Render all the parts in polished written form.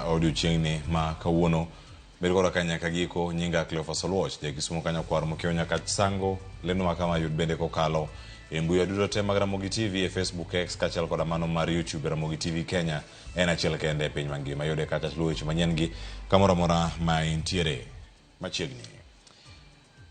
audio chingni ma kawuono bergora kanya kagiko nyinga Cleophas Oluoch de kisumo kanya kwar mokeo nyaka sango leno makama yud bende kokalo embuya duto te mag Ramogi TV Facebook X kachal koda mano mar YouTube Ramogi TV Kenya en achiel kende piny mangima yode kata luoch manyen gi kamora mora ma intiere machiegni.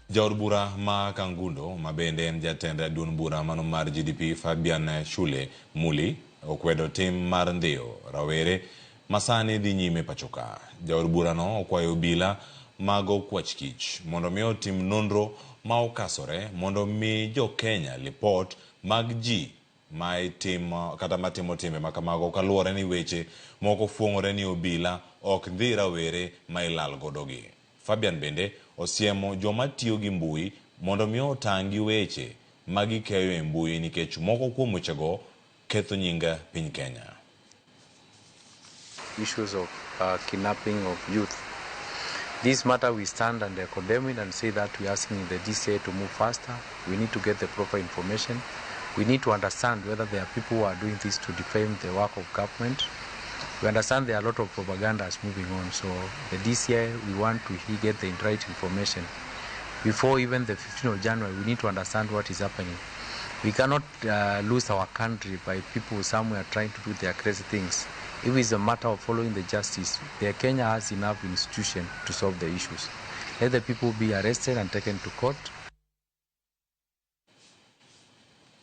Jaod bura ma Kangundo ma bende en jatend duond bura mano mar GDP Fabian Shule Muli okwedo tim mar ndio Rawere masani dhi nyime pachoka. Jaod bura no okwayo bila mago kwach kich mondo mi otim nonro ma okasore mondo mi jo Kenya report mag ji ma itimo kata matimo timbe makamago kaluwore ni weche moko fuong'ore ni obila ok dhi Rawere ma ilal godogi. Fabian bende osiemo joma tiyo gi mbui mondo mi otangi weche magikeyo e mbui nikech moko kuom wechego ketho nyinga piny Kenya. Issues of kidnapping of youth. This matter we stand and condemn it and say that we are asking the DCA to move faster. We need to get the proper information. We need to understand whether there are people who are doing this to defame the work of government. We understand there are a lot of propagandas moving on, so the DCI, we want to get the right information. Before even the 15th of January, we need to understand what is happening. We cannot lose our country by people somewhere trying to do their crazy things. If it's a matter of following the justice, Kenya has enough institutions to solve the issues. Let the people be arrested and taken to court.